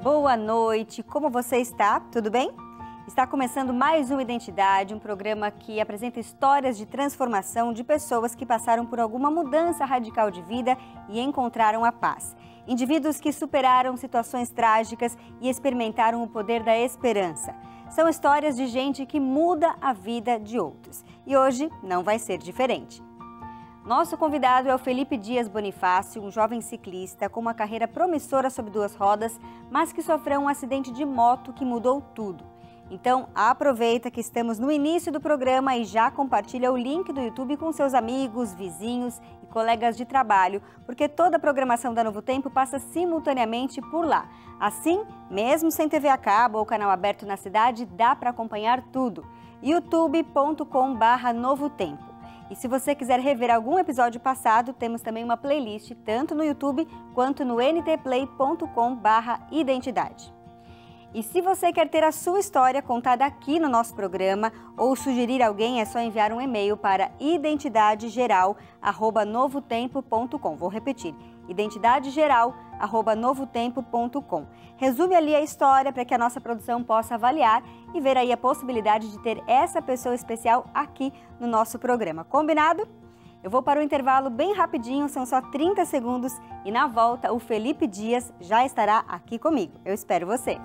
Boa noite, como você está? Tudo bem? Está começando mais uma Identidade, um programa que apresenta histórias de transformação de pessoas que passaram por alguma mudança radical de vida e encontraram a paz. Indivíduos que superaram situações trágicas e experimentaram o poder da esperança. São histórias de gente que muda a vida de outros. E hoje não vai ser diferente. Nosso convidado é o Felipe Dias Bonifácio, um jovem ciclista com uma carreira promissora sobre duas rodas, mas que sofreu um acidente de moto que mudou tudo. Então, aproveita que estamos no início do programa e já compartilha o link do YouTube com seus amigos, vizinhos e colegas de trabalho, porque toda a programação da Novo Tempo passa simultaneamente por lá. Assim, mesmo sem TV a cabo ou canal aberto na cidade, dá para acompanhar tudo. youtube.com/novotempo. E se você quiser rever algum episódio passado, temos também uma playlist tanto no YouTube quanto no ntplay.com/identidade. E se você quer ter a sua história contada aqui no nosso programa ou sugerir alguém, é só enviar um e-mail para identidadegeral@novotempo.com. Vou repetir, identidadegeral@novotempo.com. Resume ali a história para que a nossa produção possa avaliar e ver aí a possibilidade de ter essa pessoa especial aqui no nosso programa. Combinado? Eu vou para o intervalo bem rapidinho, são só 30 segundos e na volta o Felipe Dias já estará aqui comigo. Eu espero você.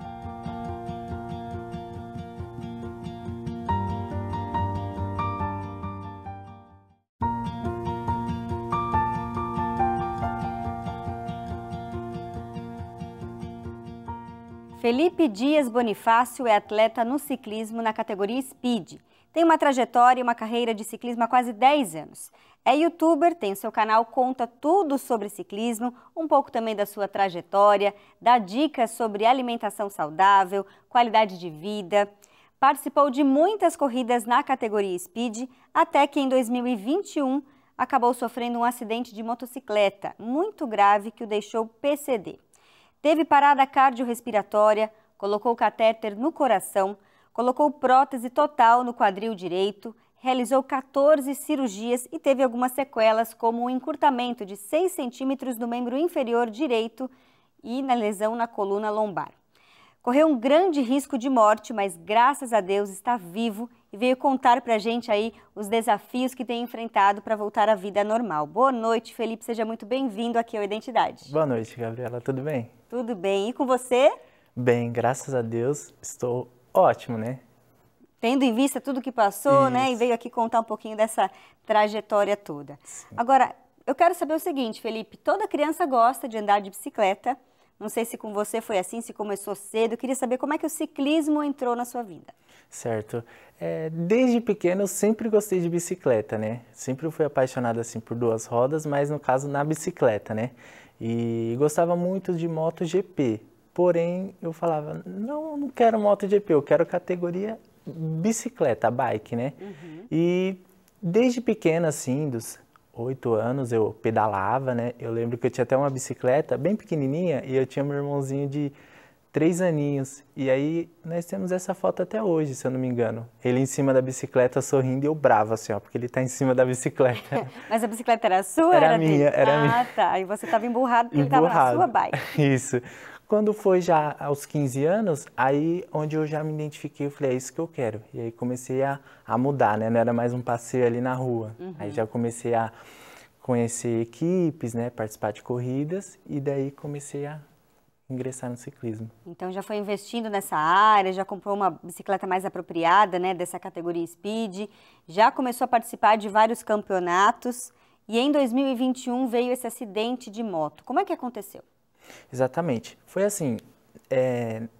Felipe Dias Bonifácio é atleta no ciclismo na categoria Speed. Tem uma trajetória e uma carreira de ciclismo há quase 10 anos. É youtuber, tem seu canal, conta tudo sobre ciclismo, um pouco também da sua trajetória, dá dicas sobre alimentação saudável, qualidade de vida. Participou de muitas corridas na categoria Speed, até que em 2021 acabou sofrendo um acidente de motocicleta muito grave que o deixou PCD. Teve parada cardiorrespiratória, colocou catéter no coração, colocou prótese total no quadril direito, realizou 14 cirurgias e teve algumas sequelas, como um encurtamento de 6 centímetros no membro inferior direito e na lesão na coluna lombar. Correu um grande risco de morte, mas graças a Deus está vivo e veio contar pra gente aí os desafios que tem enfrentado para voltar à vida normal. Boa noite, Felipe, seja muito bem-vindo aqui ao Identidade. Boa noite, Gabriela, tudo bem? Tudo bem, e com você? Bem, graças a Deus, estou ótimo, né? Tendo em vista tudo que passou, Isso. né, e veio aqui contar um pouquinho dessa trajetória toda. Sim. Agora, eu quero saber o seguinte, Felipe, toda criança gosta de andar de bicicleta, não sei se com você foi assim, se começou cedo, eu queria saber como é que o ciclismo entrou na sua vida. Certo. Desde pequeno eu sempre gostei de bicicleta, né? Sempre fui apaixonado assim por duas rodas, mas no caso na bicicleta, né? E gostava muito de MotoGP, porém eu falava, não quero MotoGP, eu quero categoria bicicleta, bike, né? E desde pequeno assim, dos 8 anos eu pedalava, né? Eu lembro que eu tinha até uma bicicleta bem pequenininha e eu tinha meu irmãozinho de 3 aninhos. E aí nós temos essa foto até hoje, se eu não me engano. Ele em cima da bicicleta sorrindo e eu bravo assim, ó, porque ele tá em cima da bicicleta. Mas a bicicleta era sua? Era minha, dele? era minha. Ah, tá. E você estava emburrado porque ele estava na sua bike. Isso. Quando foi já aos 15 anos, aí onde eu já me identifiquei, eu falei, é isso que eu quero. E aí comecei a mudar, né? Não era mais um passeio ali na rua. Aí já comecei a conhecer equipes, né? Participar de corridas e daí comecei a ingressar no ciclismo. Então já foi investindo nessa área, já comprou uma bicicleta mais apropriada, né? Dessa categoria Speed, já começou a participar de vários campeonatos e em 2021 veio esse acidente de moto. Como é que aconteceu? Exatamente. Foi assim,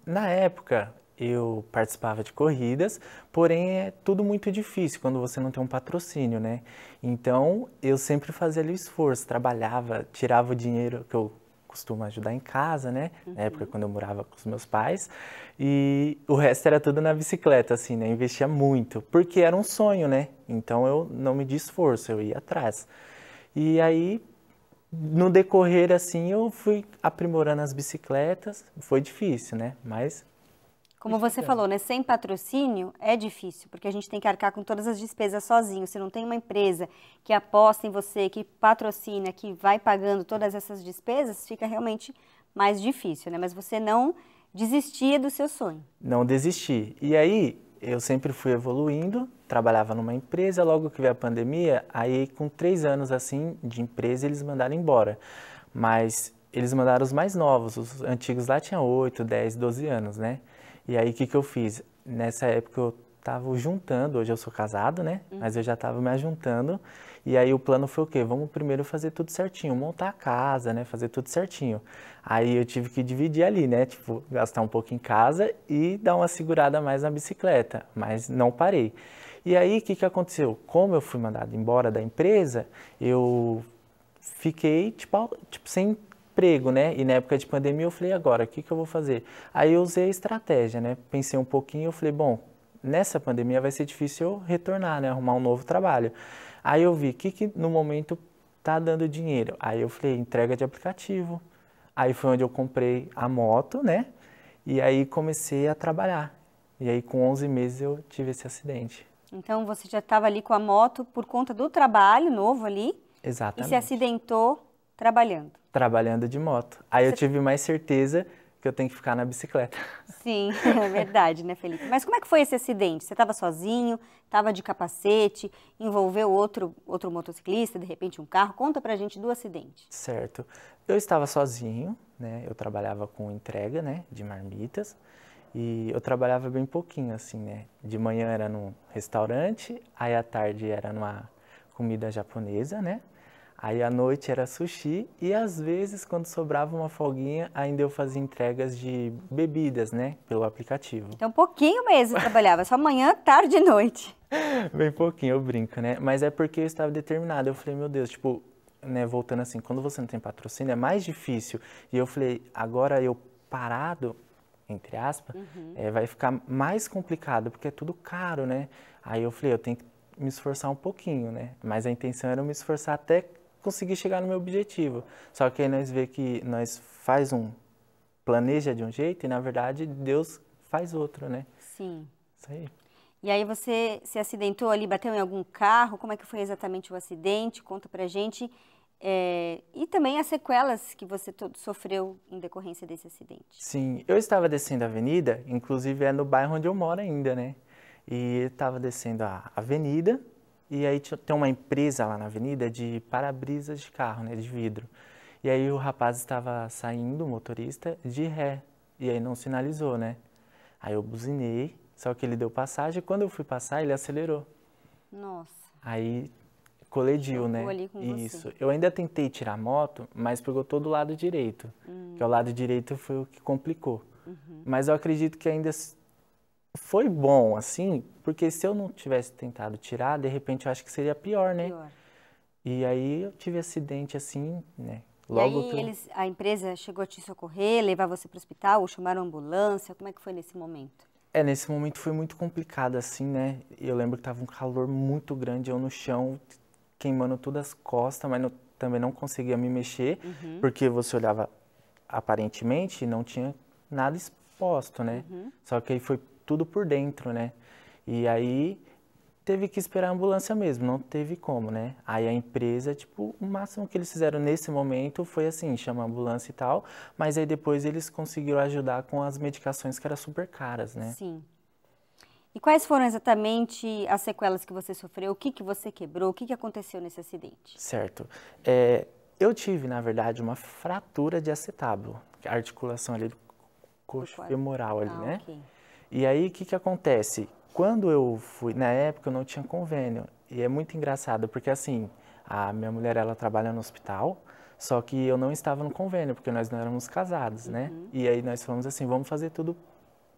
na época eu participava de corridas, porém é tudo muito difícil quando você não tem um patrocínio, né? Então eu sempre fazia ali o esforço, trabalhava, tirava o dinheiro que eu costumo ajudar em casa, né? Na época quando eu morava com os meus pais, e o resto era tudo na bicicleta, assim, né? Investia muito, porque era um sonho, né? Então eu não medi esforço, eu ia atrás. E aí no decorrer, assim, eu fui aprimorando as bicicletas, foi difícil, né? Mas... Como você falou, né? Sem patrocínio é difícil, porque a gente tem que arcar com todas as despesas sozinho. Se não tem uma empresa que aposta em você, que patrocina, que vai pagando todas essas despesas, fica realmente mais difícil, né? Mas você não desistia do seu sonho. Não desisti. E aí, eu sempre fui evoluindo, trabalhava numa empresa, logo que veio a pandemia, aí com 3 anos assim de empresa, eles mandaram embora. Mas eles mandaram os mais novos, os antigos lá tinham 8, 10, 12 anos, né? E aí, o que eu fiz? Nessa época eu estava juntando, hoje eu sou casado, né? Mas eu já estava me ajuntando. E aí o plano foi o quê? Vamos primeiro fazer tudo certinho, montar a casa, né? Fazer tudo certinho. Aí eu tive que dividir ali, né? Tipo, gastar um pouco em casa e dar uma segurada mais na bicicleta, mas não parei. E aí o que aconteceu? Como eu fui mandado embora da empresa, eu fiquei tipo sem emprego, né? E na época de pandemia eu falei, agora, o que eu vou fazer? Aí eu usei a estratégia, né? Pensei um pouquinho, eu falei, bom, nessa pandemia vai ser difícil eu retornar, né? Arrumar um novo trabalho. Aí eu vi, o que no momento tá dando dinheiro? Aí eu falei, entrega de aplicativo. Aí foi onde eu comprei a moto, né? E aí comecei a trabalhar. E aí com 11 meses eu tive esse acidente. Então você já estava ali com a moto por conta do trabalho novo ali e se Exatamente. acidentou trabalhando. Trabalhando de moto. Aí eu tive mais certeza que eu tenho que ficar na bicicleta. Sim, é verdade, né, Felipe? Mas como é que foi esse acidente? Você estava sozinho, estava de capacete, envolveu outro motociclista, de repente um carro? Conta pra gente do acidente. Certo. Eu estava sozinho, né? Eu trabalhava com entrega, né, de marmitas. E eu trabalhava bem pouquinho, assim, né? De manhã era num restaurante, aí à tarde era numa comida japonesa, né? Aí à noite era sushi e às vezes, quando sobrava uma folguinha, ainda eu fazia entregas de bebidas, né? Pelo aplicativo. Então, pouquinho mesmo você trabalhava, só manhã, tarde e noite. Bem pouquinho, eu brinco, né? Mas é porque eu estava determinado. Eu falei, meu Deus, tipo, né? Voltando assim, quando você não tem patrocínio é mais difícil. E eu falei, agora eu parado, entre aspas, vai ficar mais complicado, porque é tudo caro, né? Aí eu falei, eu tenho que me esforçar um pouquinho, né? Mas a intenção era me esforçar até conseguir chegar no meu objetivo. Só que aí nós vê que nós planeja de um jeito e na verdade Deus faz outro, né? Sim. Isso aí. E aí você se acidentou ali, bateu em algum carro? Como é que foi exatamente o acidente? Conta pra gente. E também as sequelas que você sofreu em decorrência desse acidente. Sim, eu estava descendo a avenida, inclusive é no bairro onde eu moro ainda, né? E eu estava descendo a avenida e aí tem uma empresa lá na avenida de para-brisas de carro, né? De vidro. E aí o rapaz estava saindo, o motorista, de ré. E aí não sinalizou, né? Aí eu buzinei, só que ele deu passagem e quando eu fui passar ele acelerou. Nossa. Aí colidiu, Chocou né? ali com Isso. você. Eu ainda tentei tirar a moto, mas pegou todo o lado direito. Que o lado direito foi o que complicou. Mas eu acredito que ainda foi bom, assim, porque se eu não tivesse tentado tirar, de repente eu acho que seria pior, né? Pior. E aí eu tive acidente assim, né? E aí a empresa chegou a te socorrer, levar você para o hospital, ou chamaram ambulância? Como é que foi nesse momento? Nesse momento foi muito complicado, assim, né? Eu lembro que tava um calor muito grande, eu no chão, queimando todas as costas, mas também não conseguia me mexer, porque você olhava aparentemente não tinha nada exposto, né? Só que aí foi tudo por dentro, né? E aí teve que esperar a ambulância mesmo, não teve como, né? Aí a empresa, tipo, o máximo que eles fizeram nesse momento foi assim, chamar a ambulância e tal, mas aí depois eles conseguiram ajudar com as medicações que eram super caras, né? Sim. E quais foram exatamente as sequelas que você sofreu? O que você quebrou? O que aconteceu nesse acidente? Certo. Eu tive, na verdade, uma fratura de acetábulo, a articulação ali do coxo femoral ali, né? Ok. E aí, o que acontece? Quando eu fui, na época eu não tinha convênio, e é muito engraçado, porque assim, a minha mulher, ela trabalha no hospital, só que eu não estava no convênio, porque nós não éramos casados, né? E aí nós falamos assim, vamos fazer tudo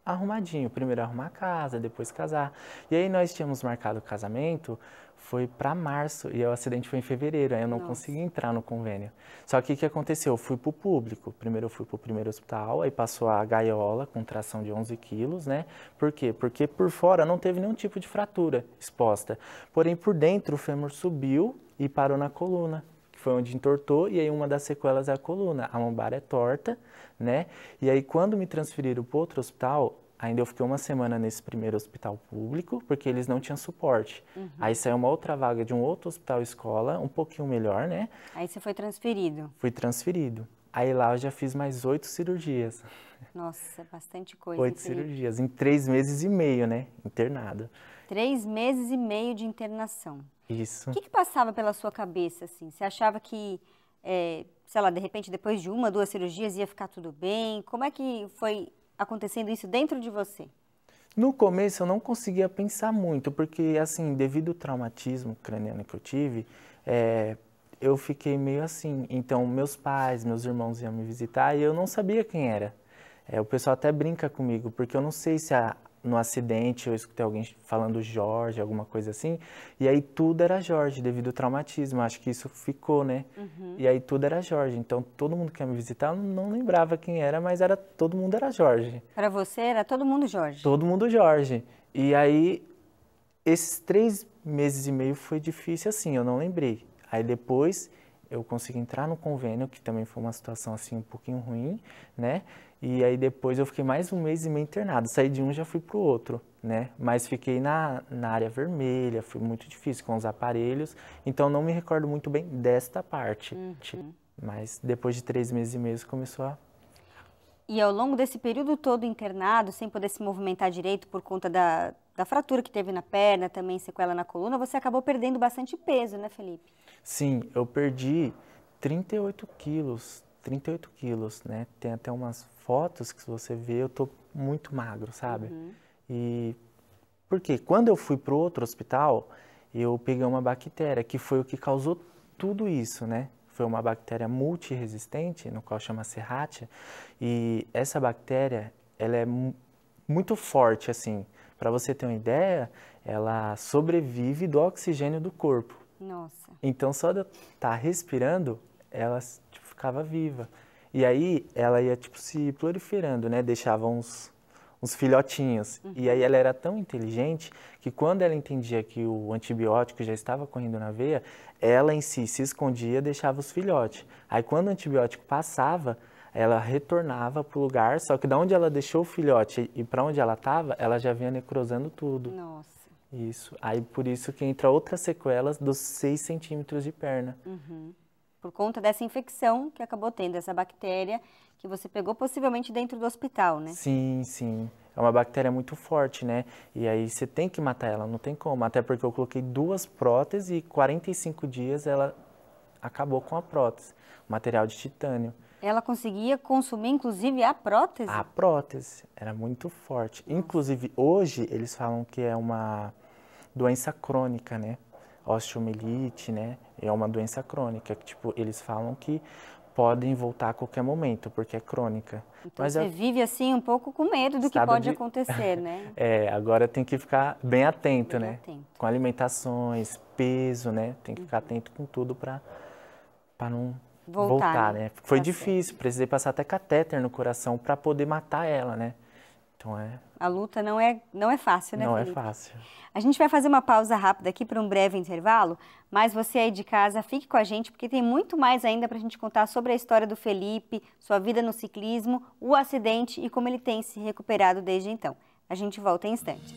arrumadinho, primeiro arrumar a casa, depois casar. E aí nós tínhamos marcado o casamento, foi para março, e o acidente foi em fevereiro, aí eu não consegui entrar no convênio. Só que o que aconteceu? Eu fui para o público, primeiro eu fui para o primeiro hospital, aí passou a gaiola com tração de 11 quilos, né? Por quê? Porque por fora não teve nenhum tipo de fratura exposta, porém por dentro o fêmur subiu e parou na coluna, que foi onde entortou, e aí uma das sequelas é a coluna, a lombar é torta, né? E aí quando me transferiram para outro hospital, ainda eu fiquei uma semana nesse primeiro hospital público, porque eles não tinham suporte. Aí saiu uma outra vaga de um outro hospital escola, um pouquinho melhor, né? Aí você foi transferido. Fui transferido. Aí lá eu já fiz mais 8 cirurgias. Nossa, bastante coisa, 8 cirurgias, em 3 meses e meio, né? Internado. 3 meses e meio de internação. Isso. O que passava pela sua cabeça, assim? Você achava que, sei lá, de repente, depois de 1, 2 cirurgias ia ficar tudo bem? Como é que foi acontecendo isso dentro de você? No começo eu não conseguia pensar muito, porque assim, devido ao traumatismo craniano que eu tive, eu fiquei meio assim. Então, meus pais, meus irmãos iam me visitar e eu não sabia quem era. O pessoal até brinca comigo, porque eu não sei se no acidente eu escutei alguém falando Jorge, alguma coisa assim, e aí tudo era Jorge, devido ao traumatismo. Acho que isso ficou, né? E aí tudo era Jorge. Então, todo mundo que ia me visitar, eu não lembrava quem era, mas todo mundo era Jorge. Para você, era todo mundo Jorge? Todo mundo Jorge. E aí, esses 3 meses e meio foi difícil assim, eu não lembrei. Aí depois eu consegui entrar no convênio, que também foi uma situação assim um pouquinho ruim, né? E aí depois eu fiquei mais 1 mês e meio internado. Saí de um, já fui pro outro, né? Mas fiquei na área vermelha, foi muito difícil com os aparelhos. Então não me recordo muito bem desta parte. Mas depois de 3 meses e meio começou a... E ao longo desse período todo internado, sem poder se movimentar direito por conta da fratura que teve na perna, também sequela na coluna, você acabou perdendo bastante peso, né, Felipe? Sim, eu perdi 38 quilos, 38 quilos, né? Tem até umas fotos que se você ver, eu tô muito magro, sabe? E porque quando eu fui pro outro hospital, eu peguei uma bactéria que foi o que causou tudo isso, né? Foi uma bactéria multiresistente, no qual chama Serratia, e essa bactéria, ela é muito forte, assim. Para você ter uma ideia, ela sobrevive do oxigênio do corpo. Nossa. Então, só de eu estar respirando, ela tipo, ficava viva. E aí, ela ia tipo, se proliferando, né? Deixava uns filhotinhos. E aí, ela era tão inteligente que quando ela entendia que o antibiótico já estava correndo na veia, ela em si se escondia e deixava os filhotes. Aí, quando o antibiótico passava, ela retornava para o lugar, só que da onde ela deixou o filhote e para onde ela estava, ela já vinha necrosando tudo. Nossa. Isso. Aí por isso que entra outras sequelas dos 6 centímetros de perna. Por conta dessa infecção que acabou tendo, essa bactéria que você pegou possivelmente dentro do hospital, né? Sim, sim. É uma bactéria muito forte, né? E aí você tem que matar ela, não tem como. Até porque eu coloquei 2 próteses e 45 dias ela acabou com a prótese. Material de titânio. Ela conseguia consumir, inclusive, a prótese? A prótese era muito forte. Inclusive, hoje, eles falam que é uma doença crônica, né? Osteomielite, né? É uma doença crônica, que, tipo, eles falam que podem voltar a qualquer momento, porque é crônica. Então você vive, assim, um pouco com medo do que pode acontecer, né? Agora tem que ficar bem atento, Bem né? atento. Com alimentações, peso, né? Tem que ficar atento com tudo para não... voltar, né? Foi Tá difícil, precisei passar até catéter no coração para poder matar ela, né? Então A luta não é fácil, né, Felipe? Não é fácil. A gente vai fazer uma pausa rápida aqui para um breve intervalo, mas você aí de casa, fique com a gente, porque tem muito mais ainda para a gente contar sobre a história do Felipe, sua vida no ciclismo, o acidente e como ele tem se recuperado desde então. A gente volta em instantes.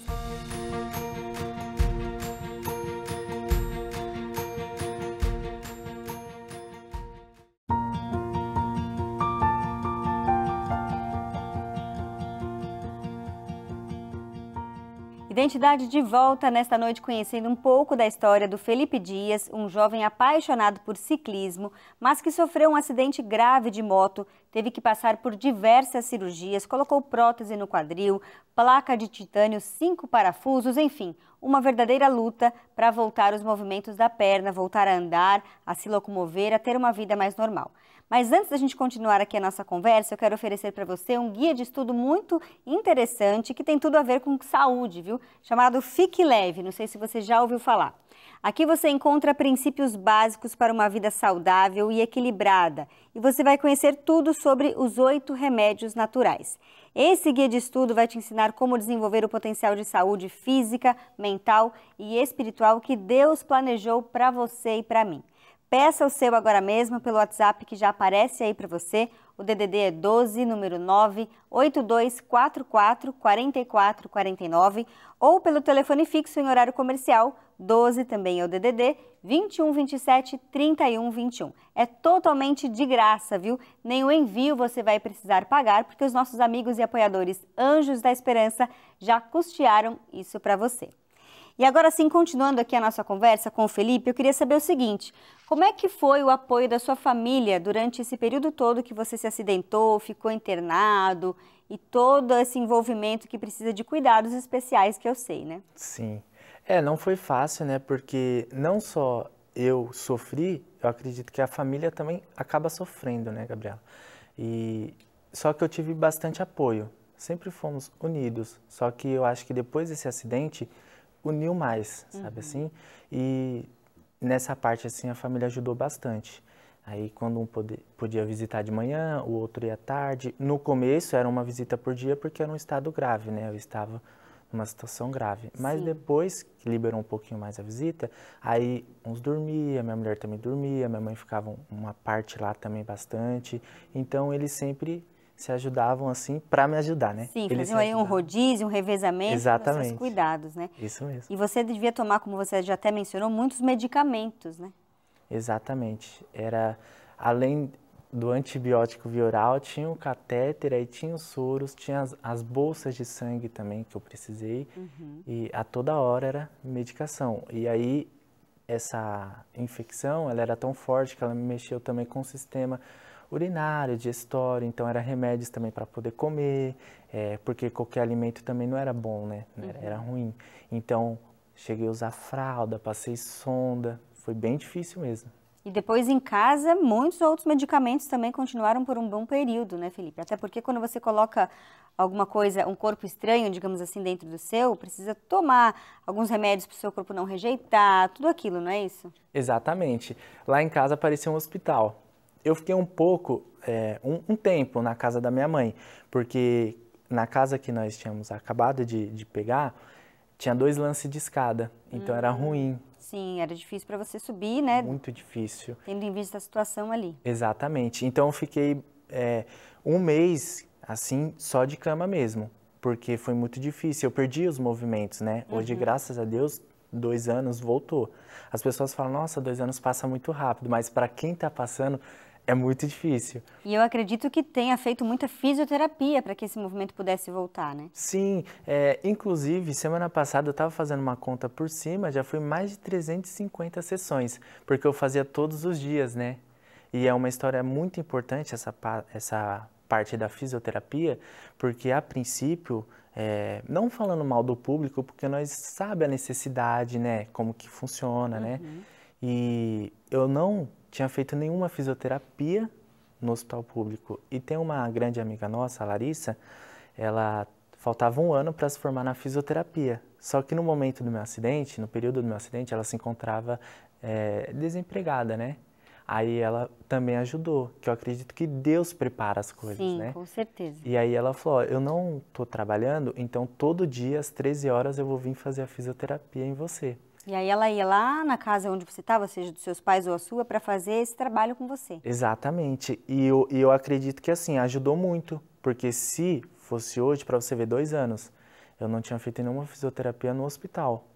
Identidade de volta nesta noite conhecendo um pouco da história do Felipe Dias, um jovem apaixonado por ciclismo, mas que sofreu um acidente grave de moto, teve que passar por diversas cirurgias, colocou prótese no quadril, placa de titânio, 5 parafusos, enfim, uma verdadeira luta para voltar os movimentos da perna, voltar a andar, a se locomover, a ter uma vida mais normal. Mas antes da gente continuar aqui a nossa conversa, eu quero oferecer para você um guia de estudo muito interessante que tem tudo a ver com saúde, viu? Chamado Fique Leve, não sei se você já ouviu falar. Aqui você encontra princípios básicos para uma vida saudável e equilibrada. E você vai conhecer tudo sobre os 8 remédios naturais. Esse guia de estudo vai te ensinar como desenvolver o potencial de saúde física, mental e espiritual que Deus planejou para você e para mim. Peça o seu agora mesmo pelo WhatsApp que já aparece aí para você. O DDD é 12, número 98244 4449 ou pelo telefone fixo em horário comercial 12 também é o DDD 21 27 31 21. É totalmente de graça, viu? Nem o envio você vai precisar pagar, porque os nossos amigos e apoiadores Anjos da Esperança já custearam isso para você. E agora sim, continuando aqui a nossa conversa com o Felipe, eu queria saber o seguinte: como é que foi o apoio da sua família durante esse período todo que você se acidentou, ficou internado e todo esse envolvimento que precisa de cuidados especiais que eu sei, né? Sim. Não foi fácil, né? Porque não só eu sofri, eu acredito que a família também acaba sofrendo, né, Gabriela? Só que eu tive bastante apoio. Sempre fomos unidos. Só que eu acho que depois desse acidente uniu mais, sabe assim? E nessa parte assim a família ajudou bastante. Aí quando um podia visitar de manhã, o outro ia à tarde. No começo era uma visita por dia porque era um estado grave, né? Eu estava numa situação grave. Mas Sim. depois que liberou um pouquinho mais a visita, aí uns dormia, minha mulher também dormia, minha mãe ficava uma parte lá também bastante. Então eles sempre se ajudavam assim para me ajudar, né? Sim, Eles se faziam aí um ajudavam. rodízio, um revezamento nos seus Exatamente. cuidados, né? Isso mesmo. E você devia tomar, como você já até mencionou, muitos medicamentos, né? Exatamente. Era, além do antibiótico via oral, tinha o catéter, aí tinha os soros, tinha as bolsas de sangue também que eu precisei. E a toda hora era medicação. E aí, essa infecção, ela era tão forte que ela me mexeu também com o sistema urinário, digestório, então era remédios também para poder comer, porque qualquer alimento também não era bom, né? Era ruim. Então, cheguei a usar fralda, passei sonda, foi bem difícil mesmo. E depois em casa, muitos outros medicamentos também continuaram por um bom período, né, Felipe? Até porque quando você coloca alguma coisa, um corpo estranho, digamos assim, dentro do seu, precisa tomar alguns remédios para o seu corpo não rejeitar, tudo aquilo, não é isso? Exatamente. Lá em casa parecia um hospital. Eu fiquei um pouco, um tempo na casa da minha mãe, porque na casa que nós tínhamos acabado de pegar, tinha 2 lances de escada, então era ruim. Sim, era difícil para você subir, né? Muito difícil. Tendo em vista a situação ali. Exatamente. Então eu fiquei um mês, assim, só de cama mesmo, porque foi muito difícil. Eu perdi os movimentos, né? Hoje, graças a Deus, 2 anos voltou. As pessoas falam, nossa, 2 anos passa muito rápido, mas para quem está passando, é muito difícil. E eu acredito que tenha feito muita fisioterapia para que esse movimento pudesse voltar, né? Sim, inclusive, semana passada eu estava fazendo uma conta por cima, já foi mais de 350 sessões, porque eu fazia todos os dias, né? E é uma história muito importante essa parte da fisioterapia, porque a princípio, não falando mal do público, porque nós sabemos a necessidade, né? Como que funciona, né? E eu não tinha feito nenhuma fisioterapia no hospital público. E tem uma grande amiga nossa, a Larissa, ela faltava 1 ano para se formar na fisioterapia. Só que no momento do meu acidente, no período do meu acidente, ela se encontrava desempregada, né? Aí ela também ajudou, que eu acredito que Deus prepara as coisas, né? Sim, com certeza. E aí ela falou, ó, eu não tô trabalhando, então todo dia às 13 horas eu vou vir fazer a fisioterapia em você. E aí ela ia lá na casa onde você estava, seja dos seus pais ou a sua, para fazer esse trabalho com você. Exatamente. E eu acredito que assim, ajudou muito. Porque se fosse hoje, para você ver, 2 anos, eu não tinha feito nenhuma fisioterapia no hospital.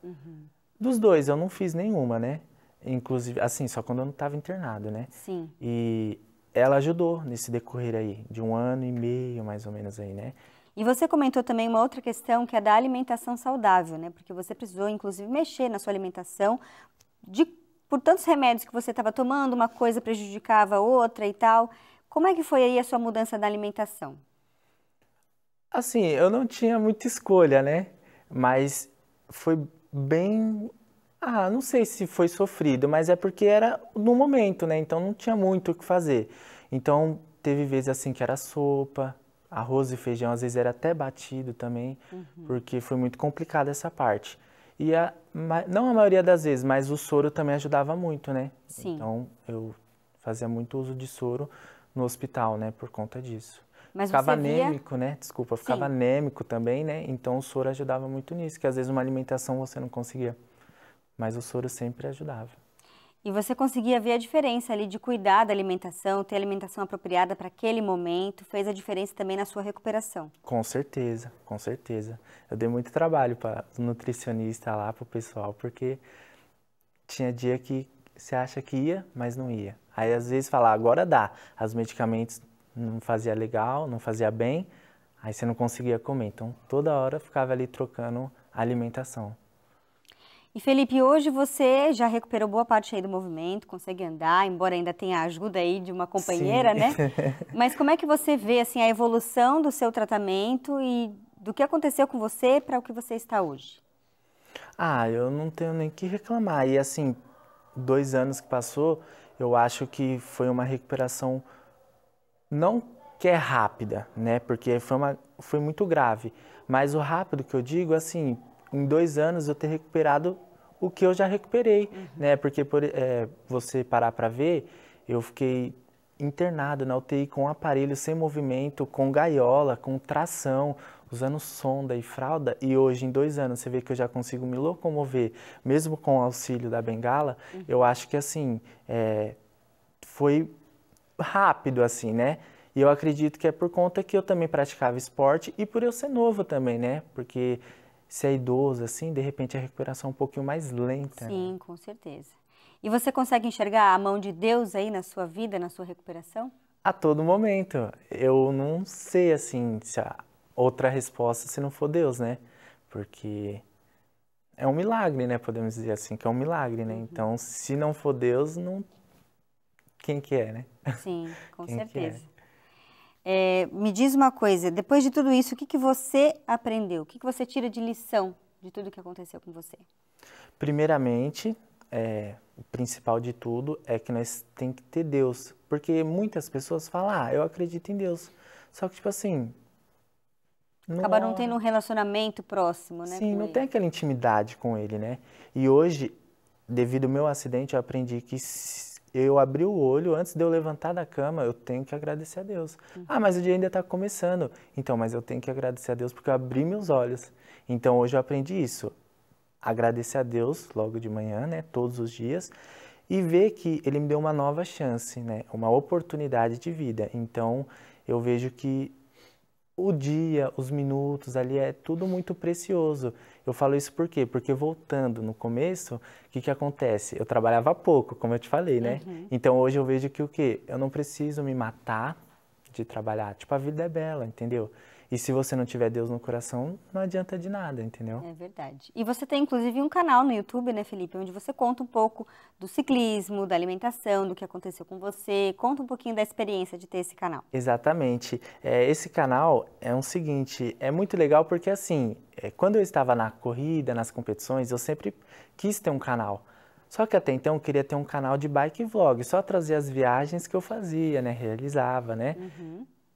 Dos 2, eu não fiz nenhuma, né? Inclusive, assim, só quando eu não estava internado, né? Sim. E ela ajudou nesse decorrer aí, de 1 ano e meio, mais ou menos aí, né? E você comentou também uma outra questão que é da alimentação saudável, né? Porque você precisou, inclusive, mexer na sua alimentação por tantos remédios que você estava tomando, uma coisa prejudicava a outra e tal. Como é que foi aí a sua mudança da alimentação? Assim, eu não tinha muita escolha, né? Mas foi bem. Não sei se foi sofrido, mas é porque era no momento, né? Então não tinha muito o que fazer. Então teve vezes assim que era sopa, arroz e feijão, às vezes era até batido também, porque foi muito complicado essa parte. E não a maioria das vezes, mas o soro também ajudava muito, né? Sim. Então eu fazia muito uso de soro no hospital, né? Por conta disso. Mas Ficava você via... anêmico, né? Desculpa, ficava Sim. anêmico também, né? Então o soro ajudava muito nisso, que às vezes uma alimentação você não conseguia, mas o soro sempre ajudava. E você conseguia ver a diferença ali de cuidar da alimentação, ter alimentação apropriada para aquele momento, fez a diferença também na sua recuperação. Com certeza, com certeza. Eu dei muito trabalho para o nutricionista lá, para o pessoal, porque tinha dia que você acha que ia, mas não ia. Aí às vezes fala, agora dá. Os medicamentos não fazia legal, não fazia bem, aí você não conseguia comer. Então toda hora ficava ali trocando a alimentação. E Felipe, hoje você já recuperou boa parte aí do movimento, consegue andar, embora ainda tenha a ajuda aí de uma companheira, Sim. né? Mas como é que você vê assim a evolução do seu tratamento e do que aconteceu com você para o que você está hoje? Ah, eu não tenho nem que reclamar. E assim, 2 anos que passou, eu acho que foi uma recuperação não que é rápida, né? Porque foi muito grave. Mas o rápido que eu digo, assim, em 2 anos eu ter recuperado o que eu já recuperei, né? Porque você parar para ver, eu fiquei internado na UTI com aparelho sem movimento, com gaiola, com tração, usando sonda e fralda. E hoje, em 2 anos, você vê que eu já consigo me locomover, mesmo com o auxílio da bengala. Eu acho que, assim, foi rápido, assim, né? E eu acredito que é por conta que eu também praticava esporte e por eu ser novo também, né? Porque se é idoso, assim, de repente a recuperação é um pouquinho mais lenta, né? Sim, com certeza. E você consegue enxergar a mão de Deus aí na sua vida, na sua recuperação? A todo momento. Eu não sei, assim, se a outra resposta se não for Deus, né? Porque é um milagre, né? Podemos dizer assim, que é um milagre, né? Então, se não for Deus, não... quem que é, né? Sim, com Quem que é? certeza. Me diz uma coisa, depois de tudo isso, o que que você aprendeu? O que que você tira de lição de tudo que aconteceu com você? Primeiramente, o principal de tudo é que nós tem que ter Deus. Porque muitas pessoas falam, ah, eu acredito em Deus. Só que, tipo assim, não Acaba não tendo um ora. relacionamento próximo, né, Sim, com não tem ele. aquela intimidade com ele, né? E hoje, devido ao meu acidente, eu aprendi que se eu abrir o olho, antes de eu levantar da cama, eu tenho que agradecer a Deus. Ah, mas o dia ainda está começando. Então, mas eu tenho que agradecer a Deus porque eu abri meus olhos. Então, hoje eu aprendi isso. Agradecer a Deus logo de manhã, né? Todos os dias. E ver que Ele me deu uma nova chance, né? Uma oportunidade de vida. Então, eu vejo que o dia, os minutos ali é tudo muito precioso. Eu falo isso por quê? Porque voltando no começo, o que que acontece? Eu trabalhava pouco, como eu te falei, né? Então hoje eu vejo que o quê? Eu não preciso me matar de trabalhar. Tipo, a vida é bela, entendeu? E se você não tiver Deus no coração, não adianta de nada, entendeu? É verdade. E você tem inclusive um canal no YouTube, né, Felipe, onde você conta um pouco do ciclismo, da alimentação, do que aconteceu com você, conta um pouquinho da experiência de ter esse canal. Exatamente. Esse canal é o seguinte, é muito legal porque assim, quando eu estava na corrida, nas competições, eu sempre quis ter um canal. Só que até então eu queria ter um canal de bike vlog, só trazer as viagens que eu fazia, né, realizava, né?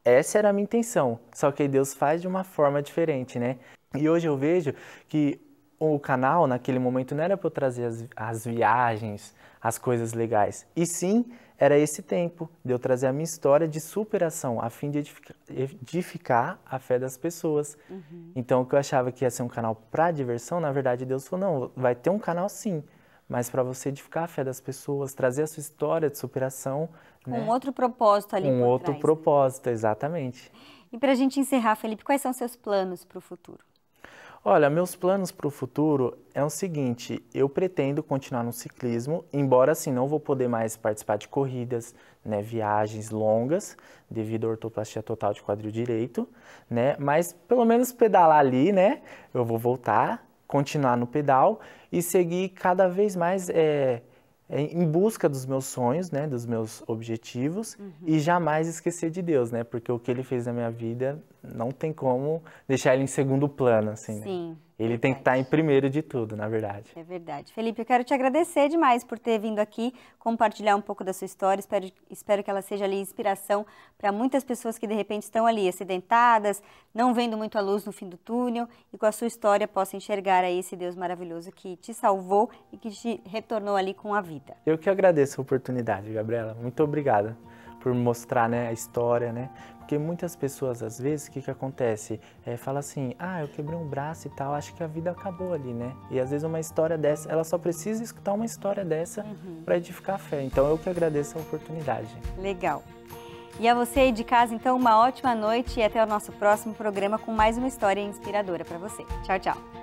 Essa era a minha intenção, só que aí Deus faz de uma forma diferente, né? E hoje eu vejo que o canal, naquele momento, não era para eu trazer as viagens, as coisas legais, e sim era esse tempo de eu trazer a minha história de superação, a fim de edificar a fé das pessoas. Então, o que eu achava que ia ser um canal para diversão, na verdade, Deus falou, não, vai ter um canal sim, mas para você edificar a fé das pessoas, trazer a sua história de superação, Com né? um outro propósito ali Um por outro trás, né? propósito, exatamente. E para a gente encerrar, Felipe, quais são seus planos para o futuro? Olha, meus planos para o futuro é o seguinte, eu pretendo continuar no ciclismo, embora assim não vou poder mais participar de corridas, né, viagens longas, devido à ortoplastia total de quadril direito, né, mas pelo menos pedalar ali, né, eu vou voltar, continuar no pedal e seguir cada vez mais em busca dos meus sonhos, né, dos meus objetivos e jamais esquecer de Deus, né, porque o que Ele fez na minha vida não tem como deixar Ele em segundo plano, assim, né? Sim, Ele tem que estar em primeiro de tudo, na verdade. é verdade. Felipe, eu quero te agradecer demais por ter vindo aqui compartilhar um pouco da sua história. Espero que ela seja ali inspiração para muitas pessoas que de repente estão ali acidentadas, não vendo muito a luz no fim do túnel e com a sua história possam enxergar aí esse Deus maravilhoso que te salvou e que te retornou ali com a vida. Eu que agradeço a oportunidade, Gabriela. Muito obrigada por mostrar, né, a história, né? Porque muitas pessoas, às vezes, o que acontece? Fala assim, ah, eu quebrei um braço e tal, acho que a vida acabou ali, né? E às vezes uma história dessa, ela só precisa escutar uma história dessa para edificar a fé. Então eu que agradeço a oportunidade. Legal. E a você aí de casa, então, uma ótima noite e até o nosso próximo programa com mais uma história inspiradora para você. Tchau, tchau.